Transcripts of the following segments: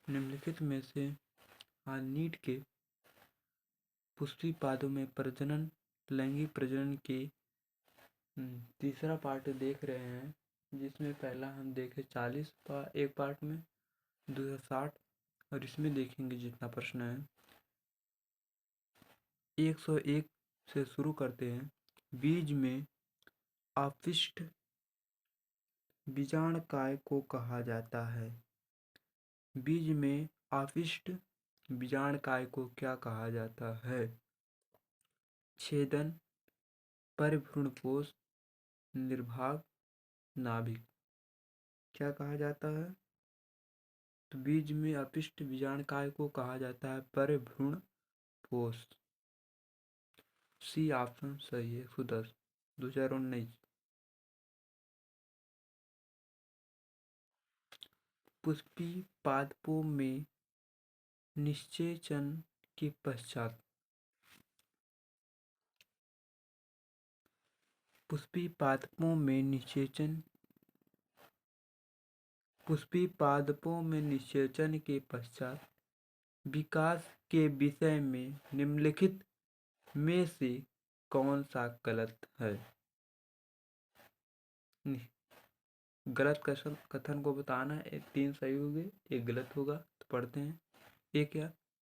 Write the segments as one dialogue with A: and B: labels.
A: निम्नलिखित में से नीट के पुष्पी पादों में प्रजनन, लैंगिक प्रजनन के तीसरा पार्ट देख रहे हैं, जिसमें पहला हम देखे 40 एक पार्ट में, दूसरा 60, और इसमें देखेंगे जितना प्रश्न है 101 से शुरू करते हैं। बीज में अपशिष्ट बीजाणुकाय को कहा जाता है। बीज में अपशिष्ट बीजाणुकाय को क्या कहा जाता है? छेदन, परिभ्रूणकोश, निर्भाग, नाभिक। क्या कहा जाता है? तो बीज में अपशिष्ट बीजाणुकाय को कहा जाता है परिभ्रूणकोश। सी ऑप्शन सही है। 110 2019। पुष्पी पादपों में निषेचन के पश्चात पुष्पी पादपों में निषेचन के पश्चात विकास के विषय में निम्नलिखित में से कौन सा गलत है? गलत कथन को बताना है। 3 सही होंगे, 1 गलत होगा। तो पढ़ते हैं। एक क्या?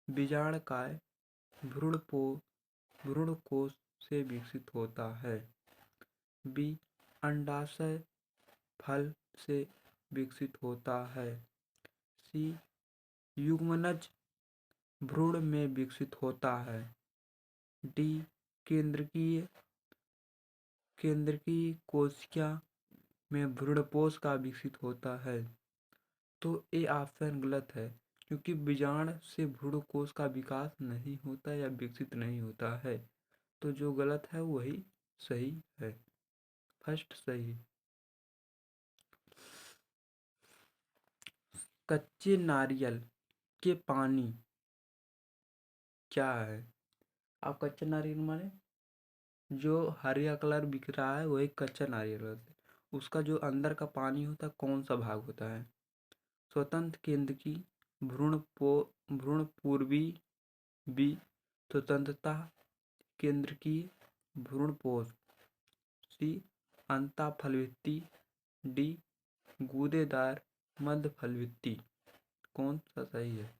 A: बीजाणुकाय भ्रूणकोश से विकसित होता है। बी, अंडाशय फल से विकसित होता है। सी, युग्मनज भ्रूण में विकसित होता है। डी, केंद्रकीय कोशिका में भ्रूणपोष का विकसित होता है। तो ए ऑप्शन गलत है, क्योंकि बीजाणु से भ्रूणकोष का विकास नहीं होता या विकसित नहीं होता है। तो जो गलत है वही सही है। फर्स्ट सही। कच्चे नारियल के पानी क्या है? आप कच्चा नारियल माने जो हरिया कलर दिख रहा है वही कच्चा नारियल होता है। उसका जो अंदर का पानी होता है कौन सा भाग होता है? स्वतंत्र केंद्रकी, भ्रूणपूर्वी, बी, स्वतंत्रता केंद्रकी, भ्रूणपोष, सी, अंतःफलवृत्ति, डी, गूदेदार मध्य फलवृत्ति। कौन सा सही है?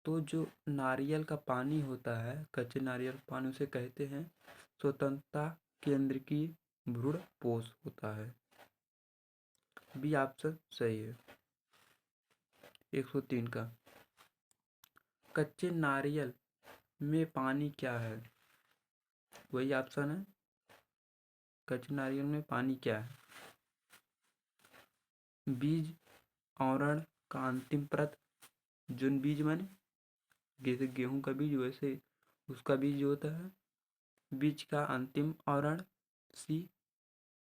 A: तो जो नारियल का पानी होता है, कच्चे नारियल पानी, उसे कहते हैं स्वतंत्रता केंद्रकी भ्रूणपोष होता है। बी ऑप्शन सही है। 103 का कच्चे नारियल में पानी क्या है? वही ऑप्शन है। कच्चे नारियल में पानी क्या है? बीज, आवरण का अंतिम परत, जुन बीज माने जैसे गेहूं का बीज, वैसे उसका बीज जो होता है, बीज का अंतिम आवरण। सी,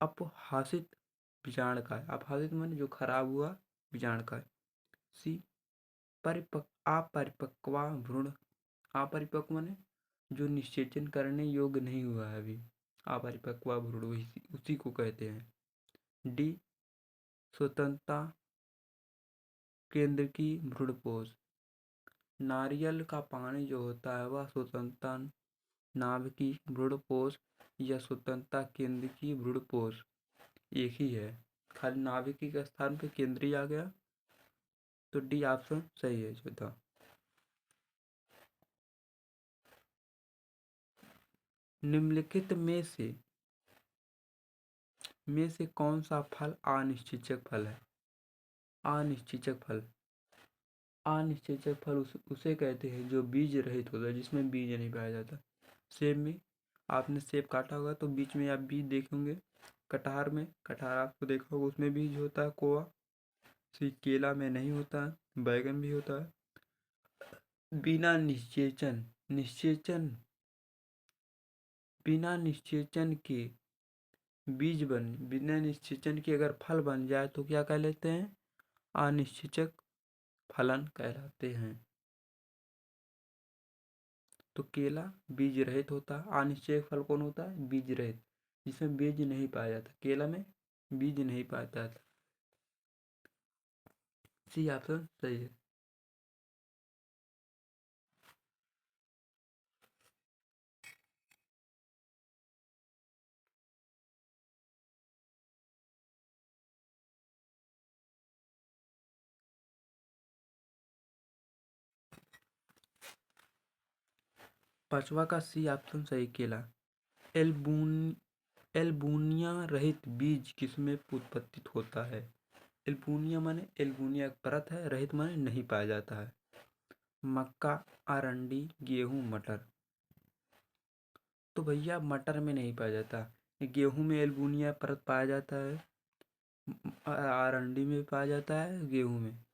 A: अपहासित बीजाणुकाय, अपहासित माने जो खराब हुआ बीजाणुकाय। सी, अपरिपक्व भ्रूण, अपरिपक्व माने जो निषेचन करने योग्य नहीं हुआ है अभी, अपरिपक्व भ्रूण उसी को कहते हैं। डी, स्वतंत्रता केंद्रकी भ्रूणपोष। नारियल का पानी जो होता है वह स्वतंत्रता नाभिकीय भ्रूणपोष या स्वतंत्रता केंद्रकीय भ्रूणपोष एक ही है। खाली नाभिकीय के स्थान पे केंद्रीय आ गया। तो डी ऑप्शन सही है। चौथा, निम्नलिखित में से कौन सा फल अनिश्चेचक फल है? अनिश्चेचक फल, अनिश्चेचक फल उसे कहते हैं जो बीज रहित होता है, जिसमें बीज नहीं पाया जाता। सेब में आपने सेब काटा होगा तो बीच में आप बीज देखेंगे। कटहर आपको देखा होगा, उसमें बीज होता है कोआ। केला में नहीं होता है, बैगन भी होता है। बिना निषेचन के बिना निषेचन के अगर फल बन जाए तो क्या कह लेते हैं? अनिश्चेचक फलन कहलाते हैं। तो केला बीज रहित होता है। अनिश्चेचक फल कौन होता है? बीज रहित, जिसमें बीज नहीं पाया जाता। केला में बीज नहीं पाया जाता। सी ऑप्शन सही है। पांचवा का सी ऑप्शन सही केला। एल्बून एल्बुनिया रहित बीज किसमें उत्पत्ति होता है? एल्बुनिया माने एल्बुनिया एक परत है, रहित माने नहीं पाया जाता है। मक्का, अरंडी, गेहूं, मटर। तो भैया मटर में नहीं पाया जाता। गेहूं में एल्बुनिया परत पाया जाता है, अरंडी में पाया जाता है, गेहूं में।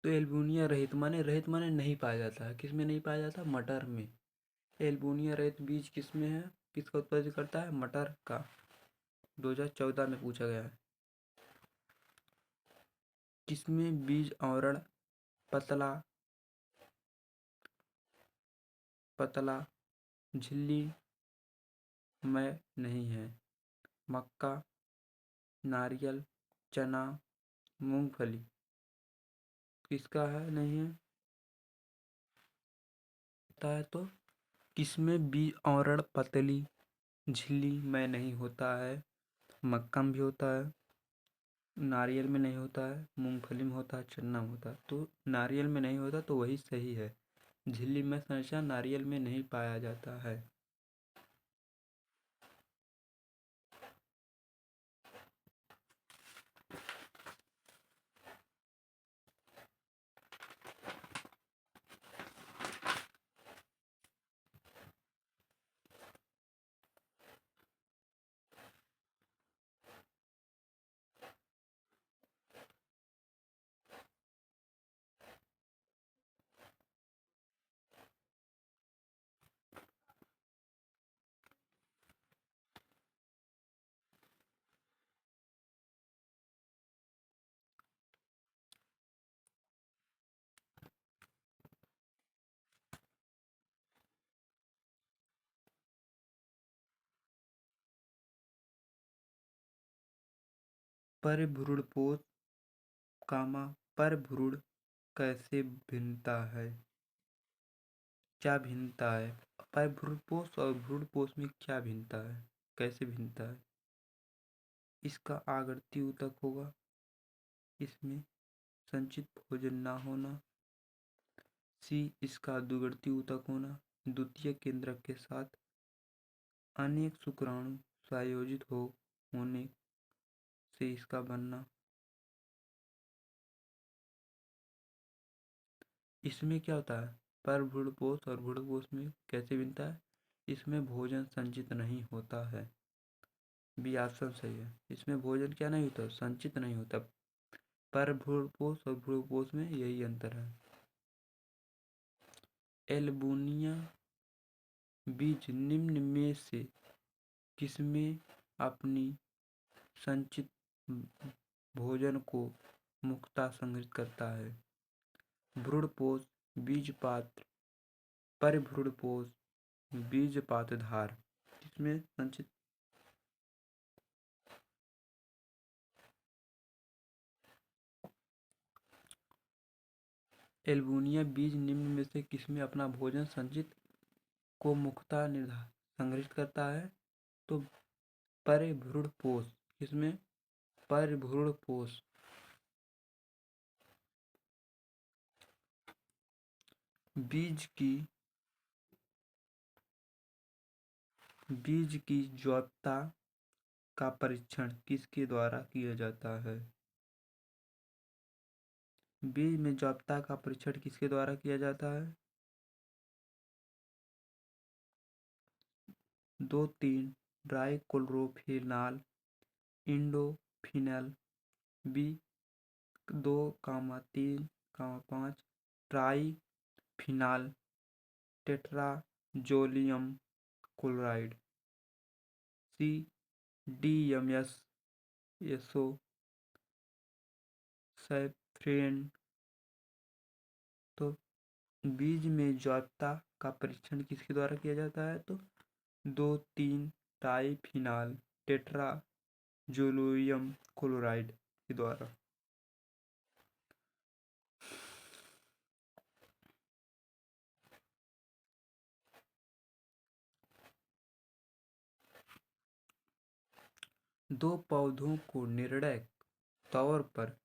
A: तो एल्बुनिया रहित माने नहीं पाया जाता है। किस में नहीं पाया जाता? मटर में। एल्बुनिया रहित बीज किस में है, किसका उत्पत्ति करता है? मटर का। 2014 में पूछा गया है। किसमें बीज आवरण पतला पतला झिल्ली में नहीं है? मक्का, नारियल, चना, मूंगफली। किसका है नहीं है? पता है तो। किसमें बीज आवरण पतली झिल्ली में नहीं होता है? मक्का में भी होता है, नारियल में नहीं होता है, मूंगफली में होता है, चना में होता है। तो नारियल में नहीं होता तो वही सही है। झिल्ली में संरचना नारियल में नहीं पाया जाता है। परिभ्रूणपोष, परभ्रूण कैसे भिन्नता है? क्या भिन्नता है? परिभ्रूणपोष और भ्रूणपोष में क्या भिन्नता है? कैसे भिन्नता है? इसका आवर्ती ऊतक होगा, इसमें संचित भोजन ना होना। सी, इसका द्विवर्ती ऊतक होना, द्वितीय केंद्रक के साथ अनेक शुक्राणु संयोजित होने से इसका बनना। इसमें क्या होता है? परभ्रूणपोष और भ्रूणपोष में कैसे भिन्नता है? इसमें भोजन संचित नहीं होता है। बी ऑप्शन सही है। इसमें भोजन क्या नहीं होता? संचित नहीं होता। परभ्रूणपोष और भ्रूणपोष में यही अंतर है। एल्बुनिया बीज निम्न में से किसमें अपनी संचित भोजन को मुक्ता संग्रहित करता है? भ्रूणपोष, बीजपात्र, परिभ्रूणपोष, बीजपात्रधार। किसमें संचित? एल्बुनिया बीज निम्न में से किसमें अपना भोजन संचित को मुक्ता संग्रहित करता है? तो परिभ्रूणपोष। किसमें? परिभ्रूणपोष। बीज की जैवता का परीक्षण किसके द्वारा किया जाता है? बीज में जैवता का परीक्षण किसके द्वारा किया जाता है? 2-3 trichlorophenol indophenol. B 2-3-5 triphenyl tetrazolium chloride. C DMSO sulphate. तो बीज में जैवता का परीक्षण किसके द्वारा किया जाता है? तो 2-3 टाइफिनॉल टेट्राजोलियम क्लोराइड के द्वारा। दो पौधों को निर्णायक तौर पर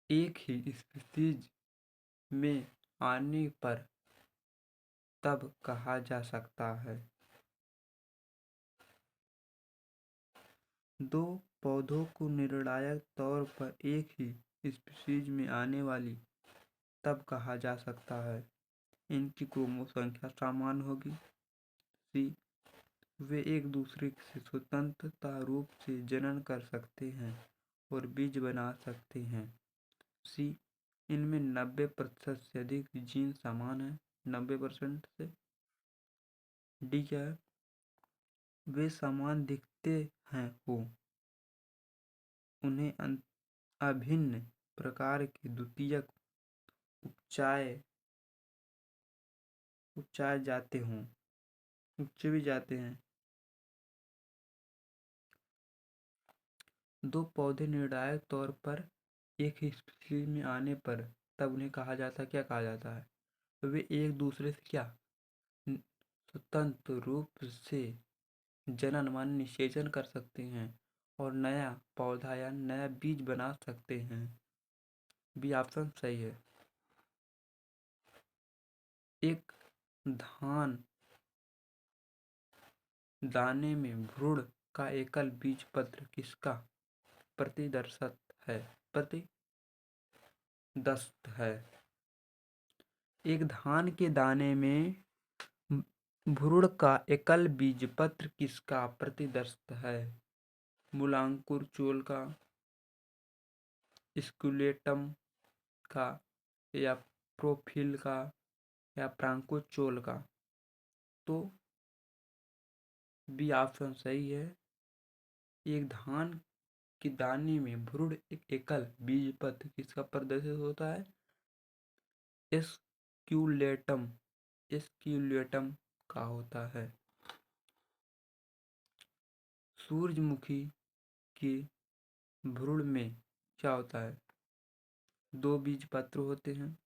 A: एक ही स्पीशीज में आने पर तब कहा जा सकता है। दो पौधों को निर्णायक तौर पर एक ही स्पीशीज में आने वाली तब कहा जा सकता है। इनकी क्रोमो संख्या समान होगी। सी, वे एक दूसरे से स्वतंत्रता रूप से जनन कर सकते हैं और बीज बना सकते हैं। सी, इनमें 90% से अधिक जीन समान है। 90% से। डी क्या है? वे समान दिखते हैं हो, उन्हें अभिन्न प्रकार के द्वितीयक उपचाए जाते हों, उपचे भी जाते हैं। दो पौधे निर्णायक तौर पर एक ही स्पीशीज में आने पर तब उन्हें कहा जाता है, क्या कहा जाता है? तो वे एक दूसरे से क्या स्वतंत्र रूप से जनन मान निषेचन कर सकते हैं और नया पौधा या नया बीज बना सकते हैं। बी ऑप्शन सही है। एक धान दाने में भ्रूण का एकल बीज पत्र किसका प्रतिदर्शत है? प्रतिदस्त है। एक धान के दाने में भ्रूण का एकल बीज पत्र किसका प्रतिदर्शत है? मूलांकुर चोल का, स्कुलेटम का, या प्रोफिल का, या प्रांकोचोल का? तो बी ऑप्शन सही है। एक धान के दाने में भ्रूण एक एकल बीज पत्र किसका प्रदर्शित होता है? एस्क्यूलेटम का होता है। सूरजमुखी के भ्रूण में क्या होता है? दो बीज पत्र होते हैं।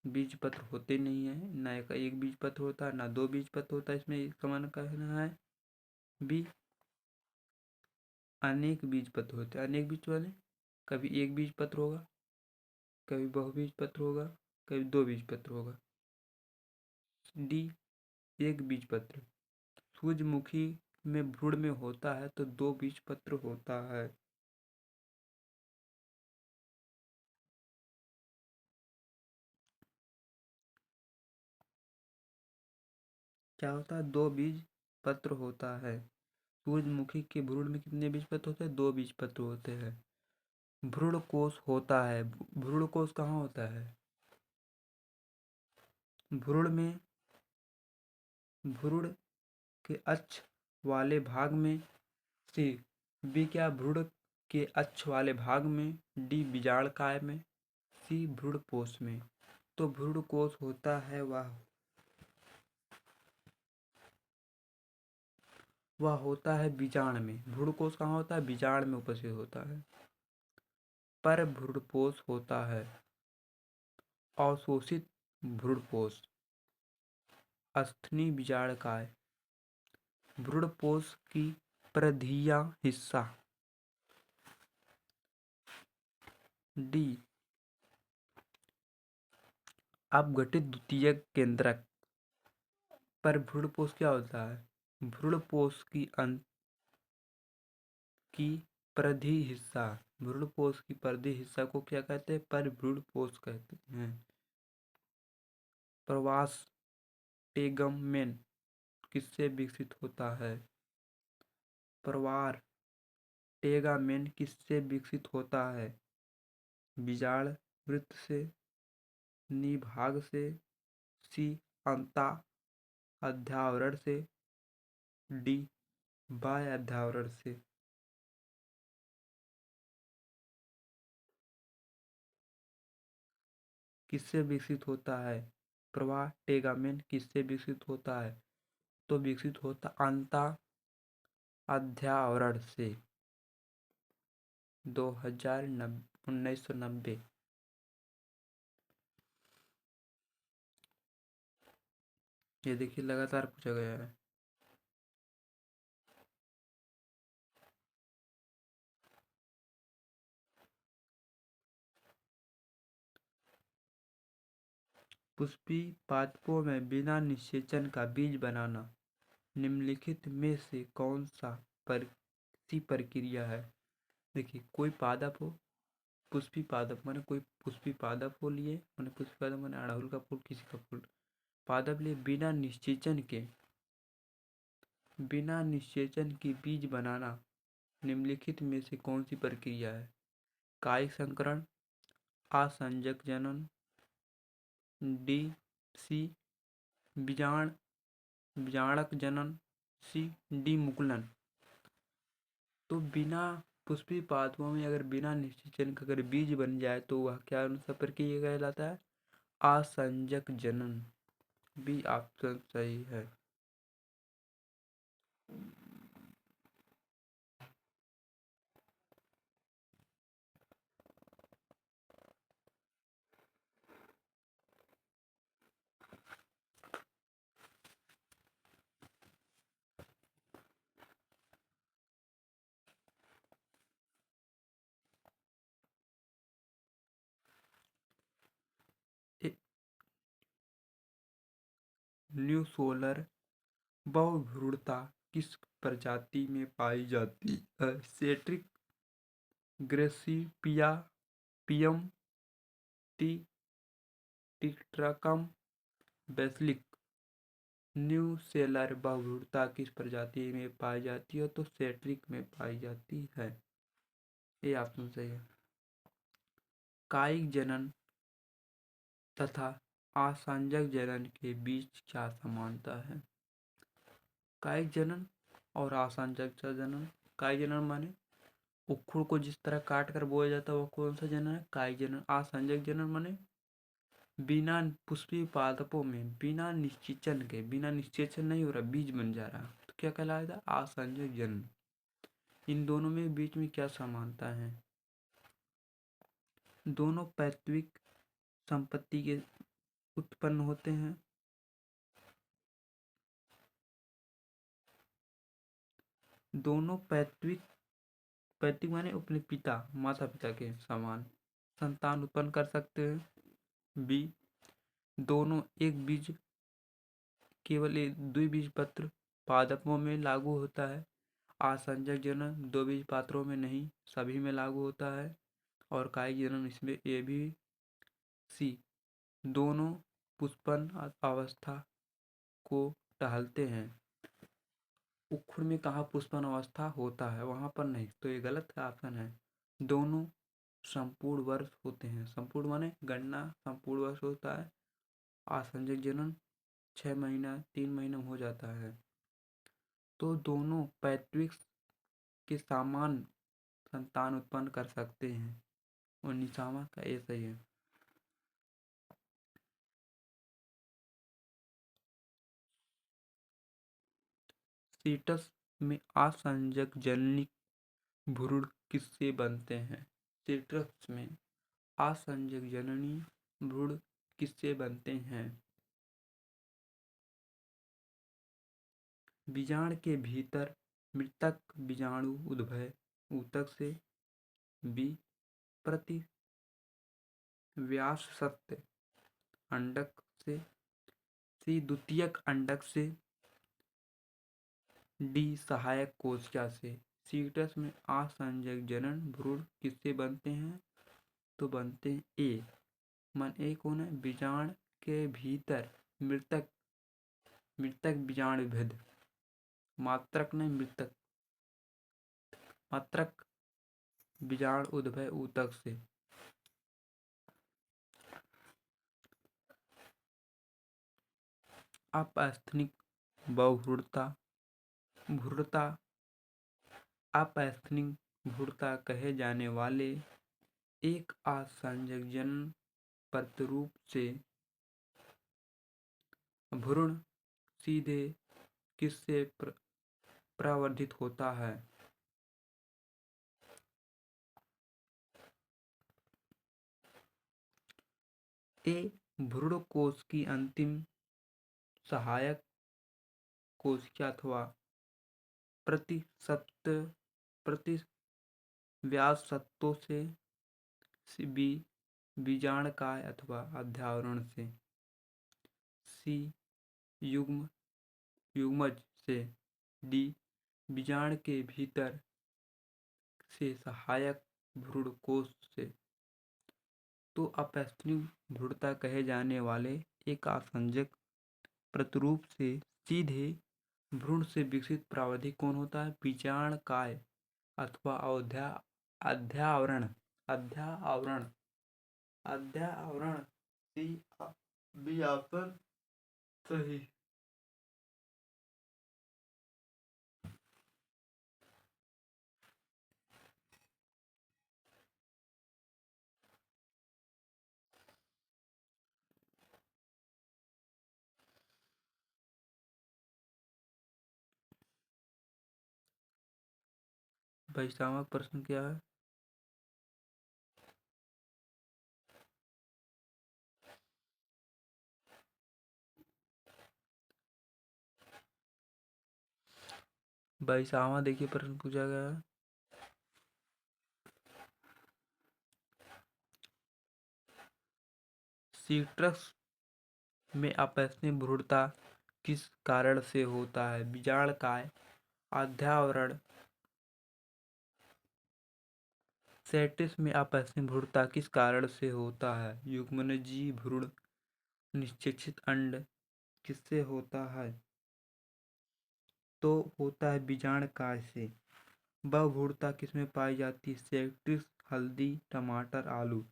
A: बीज पत्र होते नहीं है, ना एक बीज पत्र होता है ना दो बीज पत्र होता है। इसमें एक समान कहना है। बी, अनेक बीज पत्र होते हैं। अनेक बीज वाले कभी एक बीज पत्र होगा, कभी बहुबीज पत्र होगा, कभी दो बीज पत्र होगा। डी, एक बीज पत्र। सूरजमुखी में भ्रूण में होता है तो दो बीज पत्र होता है। क्या होता है? दो बीज पत्र होता है। सूरजमुखी के भ्रूण में कितने बीज पत्र होते हैं? दो बीज पत्र होते हैं। भ्रूण कोश होता है। भ्रूण कोश कहाँ होता है? भ्रूण में भ्रूण के अक्ष वाले भाग में। सी, बी क्या भ्रूण के अक्ष वाले भाग में। डी, बीजांडकाय में। सी, भ्रूणपोष में। तो भ्रूणकोश होता है वह होता है बीजांड में। भ्रूणकोश कहाँ होता है? बीजांड में उपस्थित होता है। पर भ्रूणपोष होता है अवशोषित भ्रूणपोष, अस्थनि बीजांडकाय। भ्रूणपोष की परिधियां हिस्सा। डी, अपघटित द्वितीयक केंद्रक। पर भ्रूणपोष क्या होता है? भ्रूणपोष की परिधि हिस्सा। भ्रूणपोष की परिधि हिस्सा को क्या कहते हैं? परिभ्रूणपोष कहते हैं। प्रवास टेगमेन किससे विकसित होता है? प्रवार टेगामेन किससे विकसित होता है? बीजांड वृत्त से, निभाग से, सी, अंता अध्यावरण से, डी, बाह्य अध्यावरण से। किससे विकसित होता है? प्रवाह टेगामेन किससे विकसित होता है? तो विकसित होता अंता अध्यावरण से। 1990। ये देखिए लगातार पूछा गया है। पुष्पी पादपों में बिना निषेचन का बीज बनाना निम्नलिखित में से कौन सी प्रक्रिया है। देखिए, कोई पादप हो, पुष्पी पादप माने कोई पुष्पी पादप हो लिए, माने पुष्पी पादप माने अड़हुल का फूल, किसी का फूल, पादप लिए बिना निषेचन के बीज बनाना निम्नलिखित में से कौन सी प्रक्रिया है। कायिक संकरण, आसंजक जनन, डी सी बीजाणक जनन, सी डी मुकुलन। तो बिना पुष्पी पादपों में अगर बिना निषेचन का अगर बीज बन जाए तो वह क्या सा प्रक्रिया कहलाता है, आसंजक जनन। बी ऑप्शन सही है। न्यूसोलर बहुभ्रूणता किस प्रजाति में पाई जाती है। सेट्रिक, ग्रेसिपिया, पियम, टिट्राकम, बेसिलिक। न्यूसेलर बहुभ्रूणता किस प्रजाति में पाई जाती है, तो सेट्रिक में पाई जाती है। ये ऑप्शन सही है। कायिक जनन तथा आसंजक जनन के बीच क्या समानता है। कायिक जनन और आसंजक जनन। कायिक जनन माने उखुड़ को जिस तरह काट कर बोया जाता है वो कौन सा जनन है, कायिक जनन। आसंजक जनन माने बिना पुष्पी पादपों में बिना निषेचन नहीं हो रहा, बीज बन जा रहा, तो क्या कहलाएगा, आसंजक जनन। इन दोनों में बीच में क्या समानता है। दोनों पैतृक संपत्ति के उत्पन्न होते हैं। दोनों पैतृक माने अपने माता पिता के समान संतान उत्पन्न कर सकते हैं। बी, दोनों एक बीज केवल द्विबीजपत्र पादपों में लागू होता है। आसंजक जनन दो बीज पात्रों में नहीं, सभी में लागू होता है। और कायिक जनन इसमें ए भी। सी, दोनों पुष्पन अवस्था को टहलते हैं। उखुड़ में कहाँ पुष्पन अवस्था होता है, वहां पर नहीं, तो ये गलत ऑप्शन है। दोनों संपूर्ण वर्ष होते हैं। संपूर्ण माने गणना संपूर्ण वर्ष होता है। आसंजक जनन 6 महीना 3 महीना हो जाता है। तो दोनों पैतृक के समान संतान उत्पन्न कर सकते हैं, और निशामा का ये सही है। सीटस में आसंजक जननी भ्रूण किससे बनते हैं। सीटस में आसंजक जननी भ्रूण किससे बनते हैं। बीजांड के भीतर मृतक बीजाणु उद्भय ऊतक से। बी, प्रति व्यासस्थ अंडक से। सी, द्वितीयक अंडक से। डी, सहायक कोशिका से। सीटस में आसंजक जनन भ्रूण किससे बनते हैं, तो बनते हैं ए, मन ए कौन है, बीजांड के भीतर मृतक बीजाणु भेद, मात्रक नहीं मृतक, मात्रक बीजाणु उद्भय ऊतक से। अपस्थनिक बहुभ्रूणता अपस्थनिक भ्रूणता कहे जाने वाले एक आसंजक जनन प्रतिरूप से भ्रूण सीधे किससे प्रवर्धित होता है। ए, भ्रूण कोश की अंतिम सहायक कोशिका अथवा प्रतिव्यासत्व से। बी, बीजांडकाय अथवा अध्यावरण से। सी युग्म युग्मज से, डी बीजांड के भीतर से सहायक भ्रूणकोश से। तो अपैस्निक भ्रूणता कहे जाने वाले एक आसंजक प्रतिरूप से सीधे भ्रूण से विकसित प्रावधिक कौन होता है? बीजांडकाय अथवा अध्यावरण अध्यावरण अध्यावरण सी बी ऑप्शन सही। वैष्णव प्रश्न क्या है? वैष्णव देखिए प्रश्न पूछा गया है। सीट्रस में अपैस्निक भ्रूणता किस कारण से होता है? बीजांडकाय अध्यावरण। सेटिस में अपैस्निक भ्रूणता किस कारण से होता है? युग्मनजी भ्रूण निषेचित अंड किससे होता है? तो होता है बीजांडकाय से। बहुभ्रूणता किसमें पाई जाती है? सेटिस हल्दी टमाटर आलू।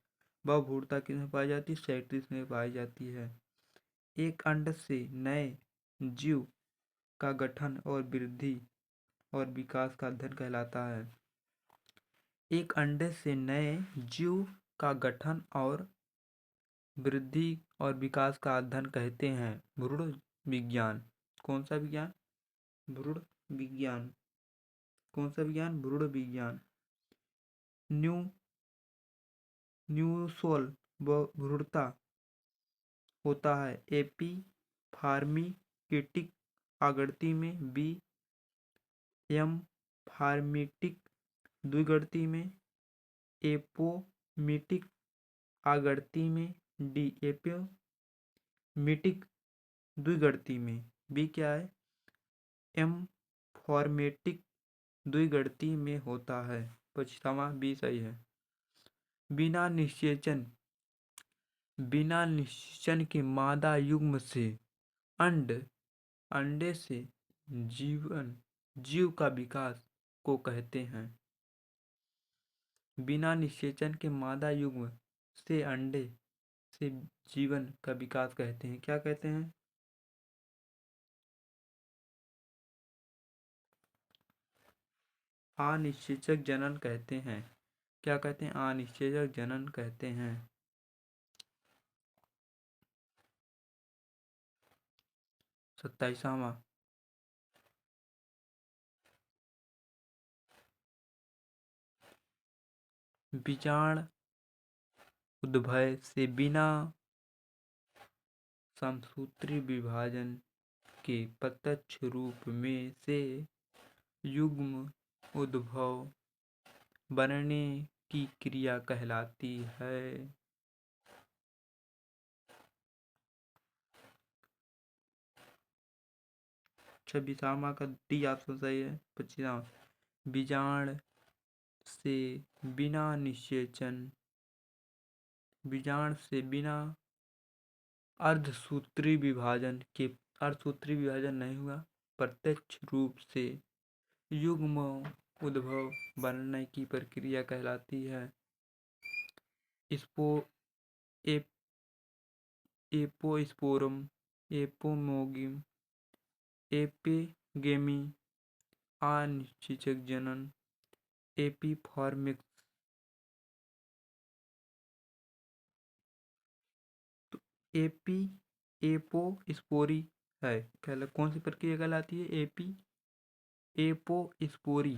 A: बहुभ्रूणता किसमें पाई जाती है? सेटिस में पाई जाती है। एक अंड से नए जीव का गठन और वृद्धि और विकास का अध्ययन कहलाता है। एक अंडे से नए जीव का गठन और वृद्धि और विकास का अध्ययन कहते हैं भ्रूण विज्ञान। कौन सा विज्ञान? भ्रूण विज्ञान। कौन सा विज्ञान? भ्रूण विज्ञान। न्यूसोल भ्रूणता होता है एपीफार्मिटिक आकृति में, बी एम फार्मिटिक द्विगणती में, एपोमिटिक आकृति में, डी एपोमिटिक द्विगणती में। बी क्या है? एम फॉर्मेटिक द्विगणती में होता है। पछतावा बी सही है। बिना निषेचन के मादा युग्म से अंडे से जीव का विकास को कहते हैं। बिना निषेचन के मादा युग्म से अंडे से जीवन का विकास कहते हैं। क्या कहते हैं? अनिषेचक जनन कहते हैं। क्या कहते हैं? अनिषेचक जनन कहते हैं। 27वां बीजांड उद्भय से बिना समसूत्री विभाजन के प्रत्यक्ष रूप में से युग्म उद्भव बनने की क्रिया कहलाती है। 26वां का डी ऑप्शन सही है। 25वां बीजांड से बिना निषेचन अर्धसूत्री विभाजन नहीं हुआ, प्रत्यक्ष रूप से युग्म उद्भव बनने की प्रक्रिया कहलाती है एपोस्पोरम, एपोमोगिम, एपिगेमी, अनिषेचक जनन, एपिफॉर्मिक्स। तो एपोस्पोरी है। कौन सी प्रक्रिया कहलाती है? एपोस्पोरी।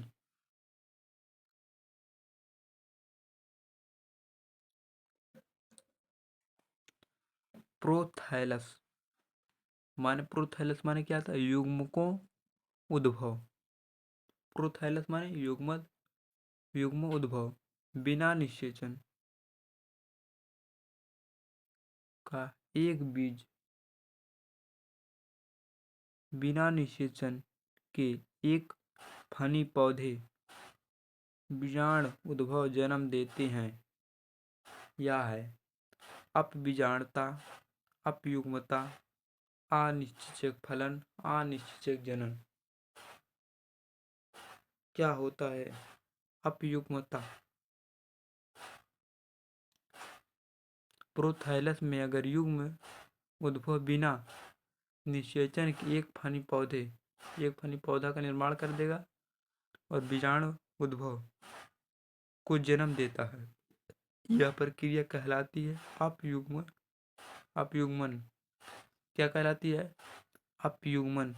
A: प्रोथैलस माने क्या था? युग्मकों उद्भव। प्रोथैलस माने युग्म उद्भव बिना निषेचन का एक बीज बिना निषेचन के एक फनी पौधे बीजाणु उद्भव जन्म देते हैं। यह है अपबीजाणता, अपयुग्मता, अनिश्चित फलन, अनिश्चित जनन। क्या होता है अपयुग्मता? प्रोथैलस में अगर युग्म उद्भव बिना निषेचन के एक फनी पौधा का निर्माण कर देगा और बीजाणु उद्भव को जन्म देता है। यह प्रक्रिया कहलाती है अपयुग्मन। क्या कहलाती है? अपयुग्मन।